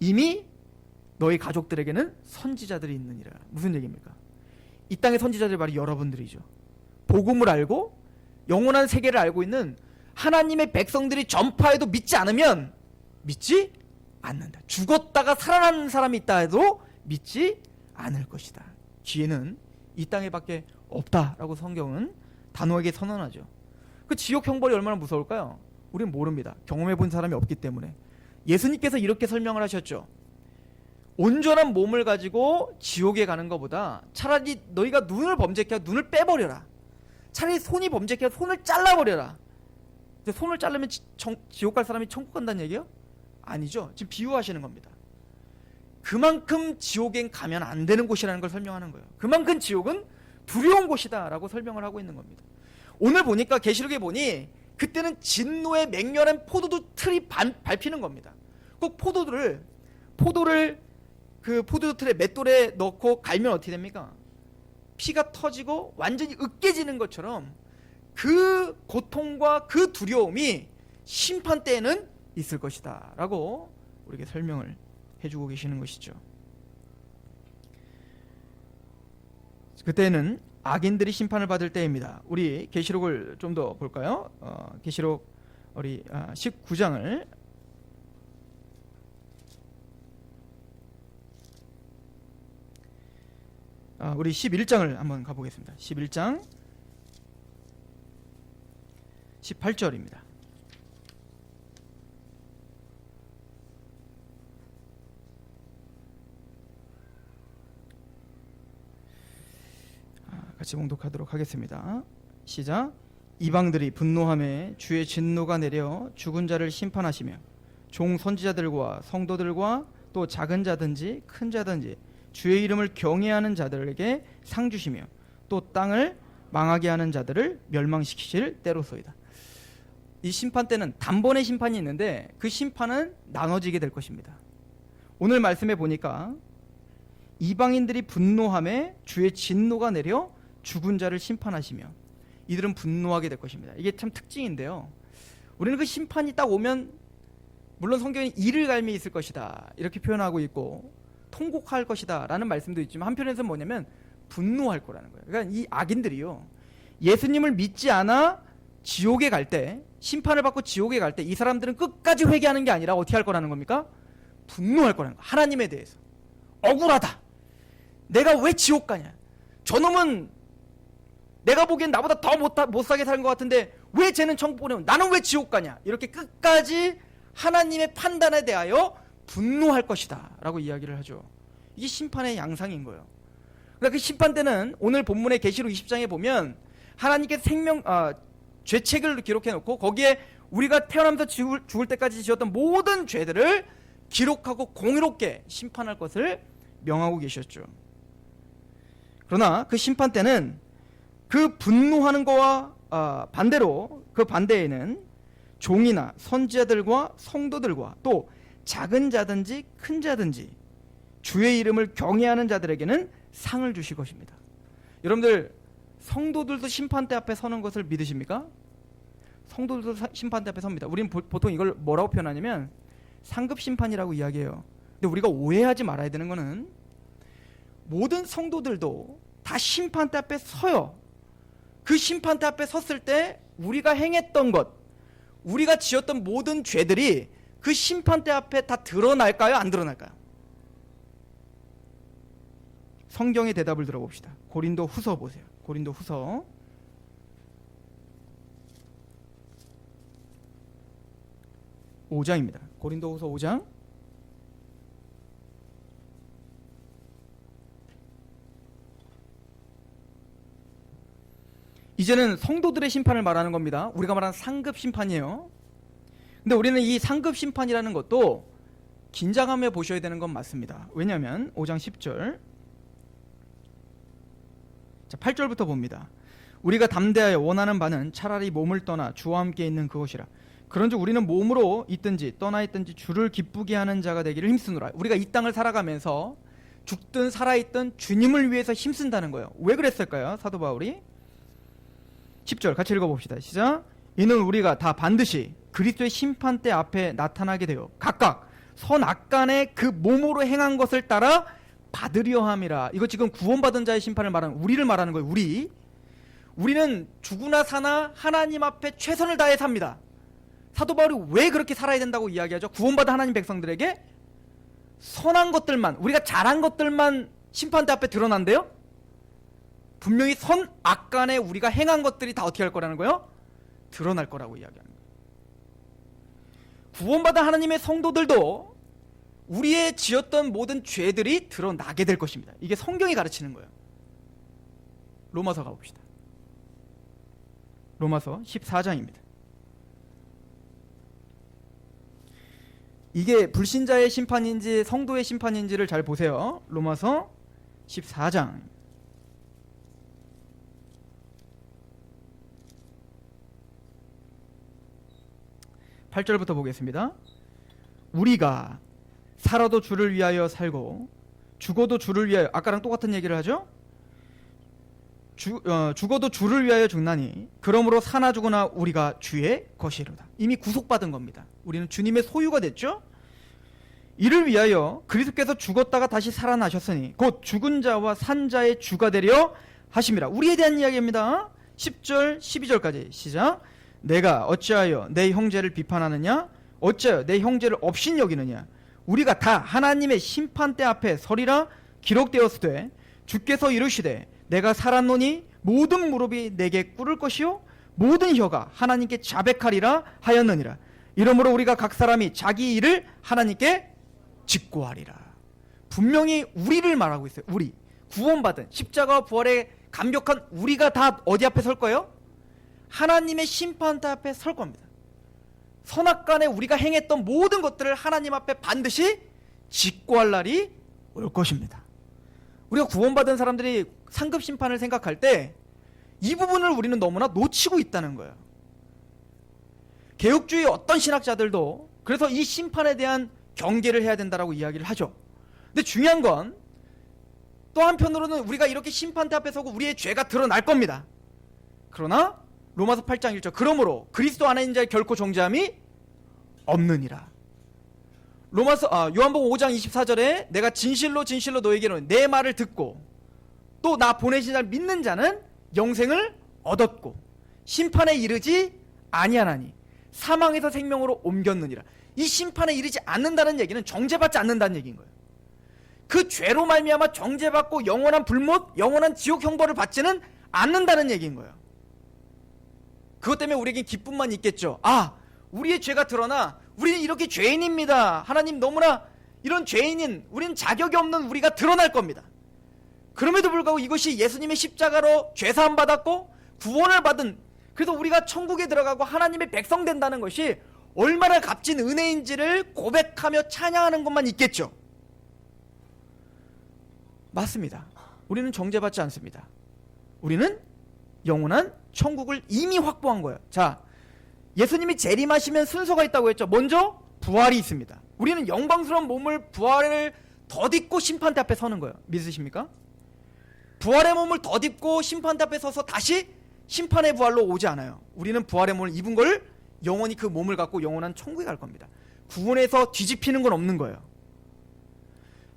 이미 너희 가족들에게는 선지자들이 있느니라. 무슨 얘기입니까? 이 땅의 선지자들이 바로 여러분들이죠. 복음을 알고 영원한 세계를 알고 있는 하나님의 백성들이 전파해도 믿지 않으면 믿지 않는다. 죽었다가 살아나는 사람이 있다 해도 믿지 않을 것이다. 기회는 이 땅에 밖에 없다라고 성경은 단호하게 선언하죠. 그 지옥 형벌이 얼마나 무서울까요? 우리는 모릅니다. 경험해 본 사람이 없기 때문에. 예수님께서 이렇게 설명을 하셨죠. 온전한 몸을 가지고 지옥에 가는 것보다 차라리 너희가 눈을 범죄케 하고 눈을 빼버려라. 차라리 손이 범죄케 하고 손을 잘라버려라. 근데 손을 자르면 지옥 갈 사람이 천국 간다는 얘기요? 아니죠. 지금 비유하시는 겁니다. 그만큼 지옥엔 가면 안 되는 곳이라는 걸 설명하는 거예요. 그만큼 지옥은 두려운 곳이다 라고 설명을 하고 있는 겁니다. 오늘 보니까 계시록에 보니 그때는 진노의 맹렬한 포도주 틀이 밟히는 겁니다. 꼭 포도를 그 포도주 틀에 맷돌에 넣고 갈면 어떻게 됩니까? 피가 터지고 완전히 으깨지는 것처럼 그 고통과 그 두려움이 심판 때에는 있을 것이다 라고 우리에게 설명을 해주고 계시는 것이죠. 그때는 악인들이 심판을 받을 때입니다. 우리 계시록을 좀 더 볼까요? 계시록 우리 19장을 우리 11장을 한번 가보겠습니다. 11장 18절입니다. 같이 봉독하도록 하겠습니다. 시작. 이방들이 분노하며 주의 진노가 내려 죽은 자를 심판하시며 종 선지자들과 성도들과 또 작은 자든지 큰 자든지 주의 이름을 경외하는 자들에게 상 주시며 또 땅을 망하게 하는 자들을 멸망시키실 때로소이다. 이 심판 때는 단번에 심판이 있는데 그 심판은 나눠지게 될 것입니다. 오늘 말씀해 보니까 이방인들이 분노하며 주의 진노가 내려 죽은 자를 심판하시며 이들은 분노하게 될 것입니다. 이게 참 특징인데요. 우리는 그 심판이 딱 오면 물론 성경에 이를 갈미 있을 것이다 이렇게 표현하고 있고 통곡할 것이다 라는 말씀도 있지만 한편에서는 뭐냐면 분노할 거라는 거예요. 그러니까 이 악인들이요, 예수님을 믿지 않아 지옥에 갈 때, 심판을 받고 지옥에 갈 때 이 사람들은 끝까지 회개하는 게 아니라 어떻게 할 거라는 겁니까? 분노할 거라는 거예요. 하나님에 대해서 억울하다, 내가 왜 지옥 가냐, 저놈은 내가 보기엔 나보다 더 못 사게 사는 것 같은데 왜 쟤는 천국 보내면 나는 왜 지옥 가냐, 이렇게 끝까지 하나님의 판단에 대하여 분노할 것이다 라고 이야기를 하죠. 이게 심판의 양상인 거예요. 그러니까 그 심판 때는 오늘 본문의 계시록 20장에 보면 하나님께 죄책을 기록해 놓고 거기에 우리가 태어나면서 죽을 때까지 지었던 모든 죄들을 기록하고 공의롭게 심판할 것을 명하고 계셨죠. 그러나 그 심판 때는 그 분노하는 거와 반대로 그 반대에는 종이나 선지자들과 성도들과 또 작은 자든지 큰 자든지 주의 이름을 경외하는 자들에게는 상을 주실 것입니다. 여러분들 성도들도 심판대 앞에 서는 것을 믿으십니까? 성도들도 심판대 앞에 섭니다. 우리는 보통 이걸 뭐라고 표현하냐면 상급 심판이라고 이야기해요. 근데 우리가 오해하지 말아야 되는 거는 모든 성도들도 다 심판대 앞에 서요. 그 심판대 앞에 섰을 때 우리가 행했던 것, 우리가 지었던 모든 죄들이 그 심판대 앞에 다 드러날까요? 안 드러날까요? 성경의 대답을 들어봅시다. 고린도 후서 보세요. 고린도 후서 5장입니다. 고린도 후서 5장 이제는 성도들의 심판을 말하는 겁니다. 우리가 말하는 상급 심판이에요. 근데 우리는 이 상급 심판이라는 것도 긴장하며 보셔야 되는 건 맞습니다. 왜냐하면 5장 10절, 자 8절부터 봅니다. 우리가 담대하여 원하는 바는 차라리 몸을 떠나 주와 함께 있는 그것이라. 그런즉 우리는 몸으로 있든지 떠나 있든지 주를 기쁘게 하는 자가 되기를 힘쓰노라. 우리가 이 땅을 살아가면서 죽든 살아있든 주님을 위해서 힘쓴다는 거예요. 왜 그랬을까요? 사도 바울이 10절 같이 읽어봅시다. 시작. 이는 우리가 다 반드시 그리스도의 심판대 앞에 나타나게 되어 각각 선악간의 그 몸으로 행한 것을 따라 받으려 함이라. 이거 지금 구원받은 자의 심판을 말하는, 우리를 말하는 거예요. 우리는 죽으나 사나 하나님 앞에 최선을 다해 삽니다. 사도 바울이 왜 그렇게 살아야 된다고 이야기하죠? 구원받은 하나님 백성들에게 선한 것들만, 우리가 잘한 것들만 심판대 앞에 드러난대요? 분명히 선악간에 우리가 행한 것들이 다 어떻게 할 거라는 거예요? 드러날 거라고 이야기하는 거예요. 구원받은 하나님의 성도들도 우리의 지었던 모든 죄들이 드러나게 될 것입니다. 이게 성경이 가르치는 거예요. 로마서 가봅시다. 로마서 14장입니다. 이게 불신자의 심판인지 성도의 심판인지를 잘 보세요. 로마서 14장 8절부터 보겠습니다. 우리가 살아도 주를 위하여 살고 죽어도 주를 위하여, 아까랑 똑같은 얘기를 하죠. 죽어도 주를 위하여 죽나니 그러므로 사나 죽으나 우리가 주의 것이로다. 이미 구속받은 겁니다. 우리는 주님의 소유가 됐죠. 이를 위하여 그리스도께서 죽었다가 다시 살아나셨으니 곧 죽은 자와 산 자의 주가 되려 하심이라. 우리에 대한 이야기입니다. 10절 12절까지 시작. 내가 어찌하여 내 형제를 비판하느냐? 어찌하여 내 형제를 업신 여기느냐? 우리가 다 하나님의 심판대 앞에 서리라 기록되었으되 주께서 이르시되 내가 살았노니 모든 무릎이 내게 꿇을 것이요 모든 혀가 하나님께 자백하리라 하였느니라. 이러므로 우리가 각 사람이 자기 일을 하나님께 직고하리라. 분명히 우리를 말하고 있어요. 우리 구원받은 십자가와 부활의 감격한 우리가 다 어디 앞에 설 거예요? 하나님의 심판대 앞에 설 겁니다. 선악간에 우리가 행했던 모든 것들을 하나님 앞에 반드시 직고할 날이 올 것입니다. 우리가 구원받은 사람들이 상급 심판을 생각할 때 이 부분을 우리는 너무나 놓치고 있다는 거예요. 개혁주의 어떤 신학자들도 그래서 이 심판에 대한 경계를 해야 된다라고 이야기를 하죠. 근데 중요한 건 또 한편으로는 우리가 이렇게 심판대 앞에 서고 우리의 죄가 드러날 겁니다. 그러나 로마서 8장 1절 그러므로 그리스도 안에 있는 자의 결코 정죄함이 없느니라. 요한복음 5장 24절에 내가 진실로 진실로 너에게는 내 말을 듣고 또 나 보내신 자를 믿는 자는 영생을 얻었고 심판에 이르지 아니하나니 사망에서 생명으로 옮겼느니라. 이 심판에 이르지 않는다는 얘기는 정죄받지 않는다는 얘기인 거예요. 그 죄로 말미암아 정죄받고 영원한 불못, 영원한 지옥 형벌을 받지는 않는다는 얘기인 거예요. 그것 때문에 우리에겐 기쁨만 있겠죠. 우리의 죄가 드러나 우리는 이렇게 죄인입니다. 하나님 너무나 이런 죄인인, 우리는 자격이 없는 우리가 드러날 겁니다. 그럼에도 불구하고 이것이 예수님의 십자가로 죄사함 받았고 구원을 받은, 그래서 우리가 천국에 들어가고 하나님의 백성 된다는 것이 얼마나 값진 은혜인지를 고백하며 찬양하는 것만 있겠죠. 맞습니다. 우리는 정죄받지 않습니다. 우리는 영원한 천국을 이미 확보한 거예요. 자, 예수님이 재림하시면 순서가 있다고 했죠. 먼저 부활이 있습니다. 우리는 영광스러운 몸을, 부활을 덧입고 심판대 앞에 서는 거예요. 믿으십니까? 부활의 몸을 덧입고 심판대 앞에 서서 다시 심판의 부활로 오지 않아요. 우리는 부활의 몸을 입은 걸 영원히 그 몸을 갖고 영원한 천국에 갈 겁니다. 구원에서 뒤집히는 건 없는 거예요.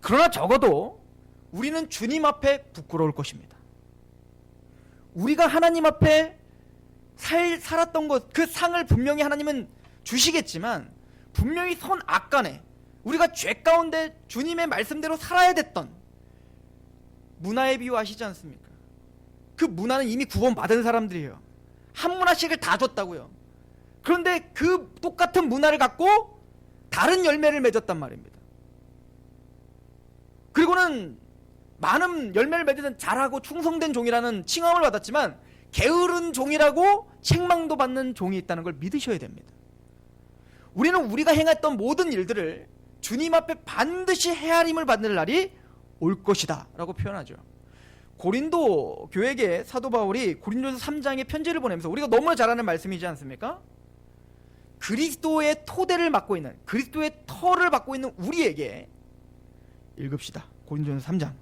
그러나 적어도 우리는 주님 앞에 부끄러울 것입니다. 우리가 하나님 앞에 살았던 것, 그 상을 분명히 하나님은 주시겠지만 분명히 선악간에 우리가 죄 가운데 주님의 말씀대로 살아야 됐던 문화의 비유 아시지 않습니까? 그 문화는 이미 구원받은 사람들이에요. 한 문화씩을 다 줬다고요. 그런데 그 똑같은 문화를 갖고 다른 열매를 맺었단 말입니다. 그리고는 많은 열매를 맺은 잘하고 충성된 종이라는 칭함을 받았지만 게으른 종이라고 책망도 받는 종이 있다는 걸 믿으셔야 됩니다. 우리는 우리가 행했던 모든 일들을 주님 앞에 반드시 헤아림을 받는 날이 올 것이다 라고 표현하죠. 고린도 교회에 사도 바울이 고린도서 3장에 편지를 보내면서 우리가 너무나 잘 아는 말씀이지 않습니까? 그리스도의 토대를 맡고 있는, 그리스도의 터를 맡고 있는 우리에게 읽읍시다. 고린도서 3장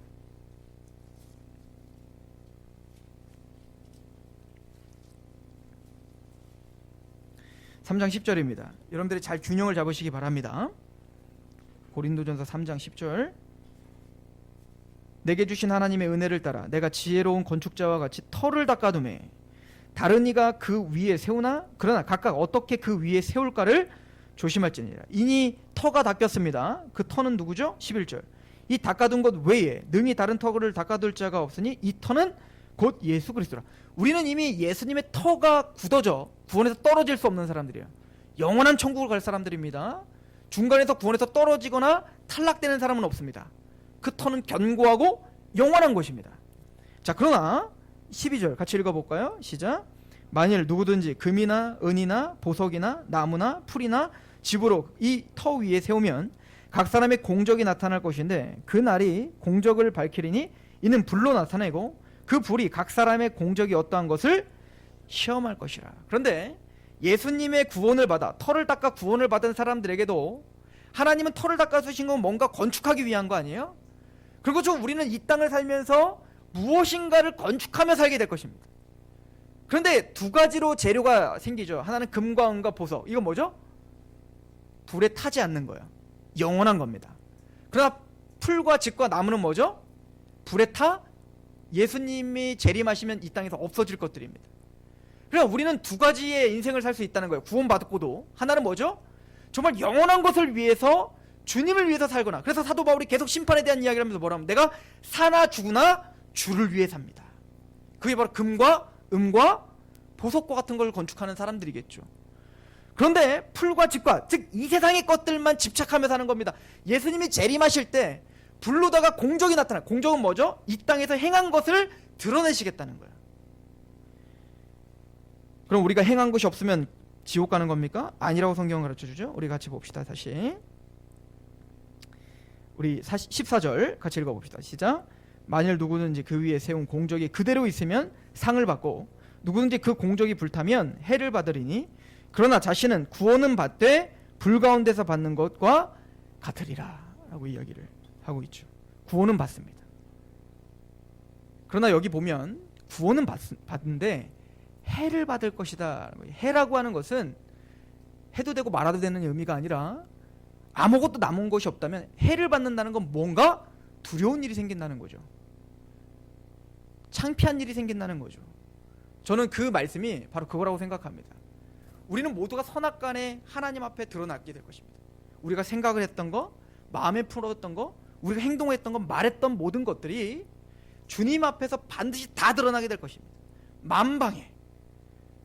10절입니다. 여러분들이 잘 균형을 잡으시기 바랍니다. 고린도전서 3장 10절. 내게 주신 하나님의 은혜를 따라 내가 지혜로운 건축자와 같이 터를 닦아두매 다른 이가 그 위에 세우나 그러나 각각 어떻게 그 위에 세울까를 조심할지니라. 이니 터가 닦였습니다. 그 터는 누구죠? 11절. 이 닦아둔 것 외에 능히 다른 터를 닦아둘 자가 없으니 이 터는 곧 예수 그리스도라. 우리는 이미 예수님의 터가 굳어져 구원에서 떨어질 수 없는 사람들이에요. 영원한 천국을 갈 사람들입니다. 중간에서 구원에서 떨어지거나 탈락되는 사람은 없습니다. 그 터는 견고하고 영원한 것입니다. 자, 그러나 12절 같이 읽어볼까요? 시작. 만일 누구든지 금이나 은이나 보석이나 나무나 풀이나 집으로 이 터 위에 세우면 각 사람의 공적이 나타날 것인데 그 날이 공적을 밝히리니 이는 불로 나타내고 그 불이 각 사람의 공적이 어떠한 것을 시험할 것이라. 그런데 예수님의 구원을 받아 터를 닦아 구원을 받은 사람들에게도 하나님은 터를 닦아 주신 건 뭔가 건축하기 위한 거 아니에요? 그리고 좀 우리는 이 땅을 살면서 무엇인가를 건축하며 살게 될 것입니다. 그런데 두 가지로 재료가 생기죠. 하나는 금과 은과 보석. 이건 뭐죠? 불에 타지 않는 거예요. 영원한 겁니다. 그러나 풀과 짚과 나무는 뭐죠? 불에 타 예수님이 재림하시면 이 땅에서 없어질 것들입니다. 그러니까 우리는 두 가지의 인생을 살 수 있다는 거예요. 구원받고도. 하나는 뭐죠? 정말 영원한 것을 위해서 주님을 위해서 살거나. 그래서 사도 바울이 계속 심판에 대한 이야기를 하면서 뭐라 하면 내가 사나 죽으나 주를 위해 삽니다. 그게 바로 금과 은과 보석과 같은 걸 건축하는 사람들이겠죠. 그런데 풀과 짚과 즉 이 세상의 것들만 집착하며 사는 겁니다. 예수님이 재림하실 때 불로다가 공적이 나타나. 공적은 뭐죠? 이 땅에서 행한 것을 드러내시겠다는 거예요. 그럼 우리가 행한 것이 없으면 지옥 가는 겁니까? 아니라고 성경은 가르쳐주죠. 우리 같이 봅시다. 다시 우리 14절 같이 읽어봅시다. 시작. 만일 누구든지 그 위에 세운 공적이 그대로 있으면 상을 받고 누구든지 그 공적이 불타면 해를 받으리니 그러나 자신은 구원은 받되 불 가운데서 받는 것과 같으리라 라고 이야기를 하고 있죠. 구원은 받습니다. 그러나 여기 보면 구원은 받는데 해를 받을 것이다. 해라고 하는 것은 해도 되고 말아도 되는 의미가 아니라 아무것도 남은 것이 없다면 해를 받는다는 건 뭔가 두려운 일이 생긴다는 거죠. 창피한 일이 생긴다는 거죠. 저는 그 말씀이 바로 그거라고 생각합니다. 우리는 모두가 선악간에 하나님 앞에 드러나게 될 것입니다. 우리가 생각을 했던 거, 마음에 풀었던 거, 우리가 행동했던 거, 말했던 모든 것들이 주님 앞에서 반드시 다 드러나게 될 것입니다. 만방에.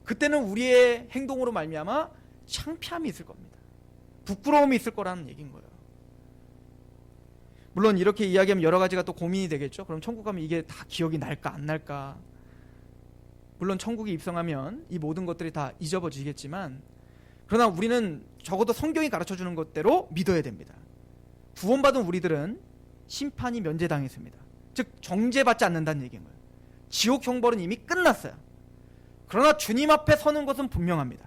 그때는 우리의 행동으로 말미암아 창피함이 있을 겁니다. 부끄러움이 있을 거라는 얘기인 거예요. 물론 이렇게 이야기하면 여러 가지가 또 고민이 되겠죠. 그럼 천국 가면 이게 다 기억이 날까 안 날까. 물론 천국에 입성하면 이 모든 것들이 다 잊어버리겠지만 그러나 우리는 적어도 성경이 가르쳐주는 것대로 믿어야 됩니다. 구원받은 우리들은 심판이 면제당했습니다. 즉 정죄받지 않는다는 얘기인 거예요. 지옥 형벌은 이미 끝났어요. 그러나 주님 앞에 서는 것은 분명합니다.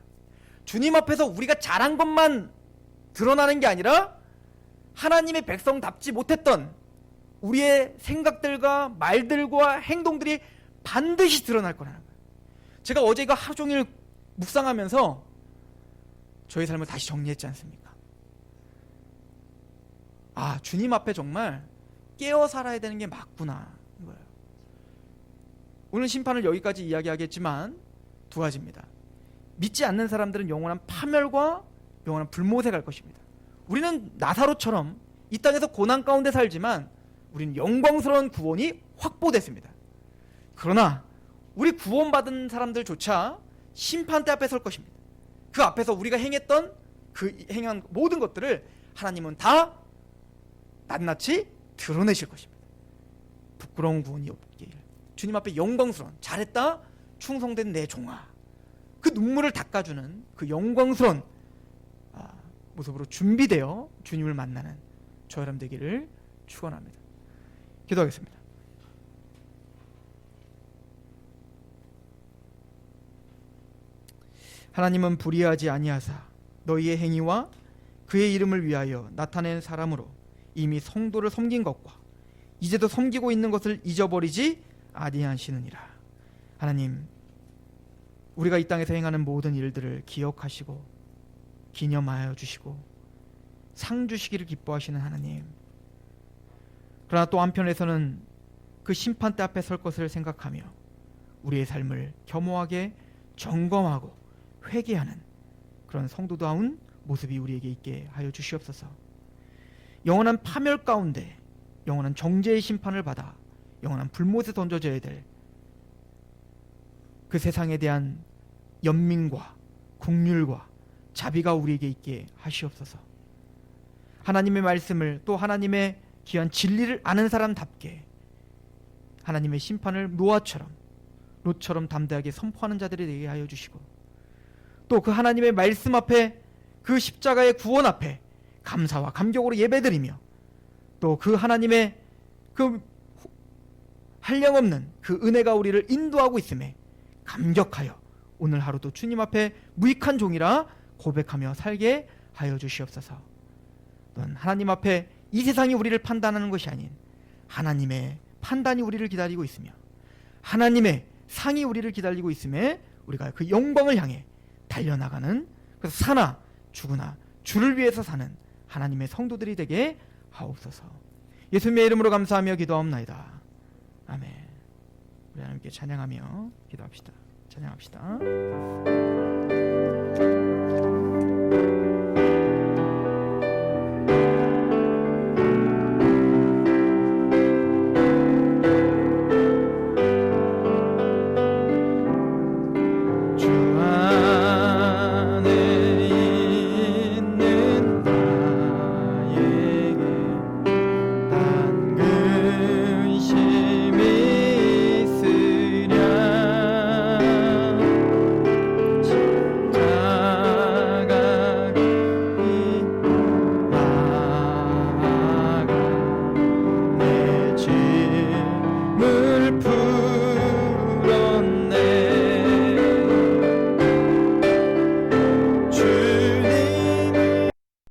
주님 앞에서 우리가 잘한 것만 드러나는 게 아니라 하나님의 백성답지 못했던 우리의 생각들과 말들과 행동들이 반드시 드러날 거라는 거예요. 제가 어제 이거 하루 종일 묵상하면서 저의 삶을 다시 정리했지 않습니까? 아, 주님 앞에 정말 깨어 살아야 되는 게 맞구나 이거예요. 오늘 심판을 여기까지 이야기하겠지만 두 가지입니다. 믿지 않는 사람들은 영원한 파멸과 영원한 불못에 갈 것입니다. 우리는 나사로처럼 이 땅에서 고난 가운데 살지만 우리는 영광스러운 구원이 확보됐습니다. 그러나 우리 구원받은 사람들조차 심판대 앞에 설 것입니다. 그 앞에서 우리가 행했던 그 행한 모든 것들을 하나님은 다 낱낱이 드러내실 것입니다. 부끄러운 구원이 없길. 주님 앞에 영광스러운 잘했다 충성된 내 종아. 그 눈물을 닦아주는 그 영광스러운 모습으로 준비되어 주님을 만나는 저와 여러분 되기를 축원합니다. 기도하겠습니다. 하나님은 불의하지 아니하사 너희의 행위와 그의 이름을 위하여 나타낸 사람으로 이미 성도를 섬긴 것과 이제도 섬기고 있는 것을 잊어버리지 아니하시느니라. 하나님, 우리가 이 땅에서 행하는 모든 일들을 기억하시고 기념하여 주시고 상 주시기를 기뻐하시는 하나님, 그러나 또 한편에서는 그 심판대 앞에 설 것을 생각하며 우리의 삶을 겸허하게 점검하고 회개하는 그런 성도다운 모습이 우리에게 있게 하여 주시옵소서. 영원한 파멸 가운데 영원한 정죄의 심판을 받아 영원한 불못에 던져져야 될 그 세상에 대한 연민과 긍휼과 자비가 우리에게 있게 하시옵소서. 하나님의 말씀을 또 하나님의 귀한 진리를 아는 사람답게 하나님의 심판을 롯처럼 담대하게 선포하는 자들이 되게 하여 주시고, 또 그 하나님의 말씀 앞에 그 십자가의 구원 앞에 감사와 감격으로 예배드리며 또 그 하나님의 그 한량없는 그 은혜가 우리를 인도하고 있음에 감격하여 오늘 하루도 주님 앞에 무익한 종이라 고백하며 살게 하여 주시옵소서. 또한 하나님 앞에 이 세상이 우리를 판단하는 것이 아닌 하나님의 판단이 우리를 기다리고 있으며 하나님의 상이 우리를 기다리고 있음에 우리가 그 영광을 향해 달려나가는, 그래서 사나 죽으나 주를 위해서 사는 하나님의 성도들이 되게 하옵소서. 예수님의 이름으로 감사하며 기도하옵나이다. 아멘. 우리 하나님께 찬양하며 기도합시다. 찬양합시다.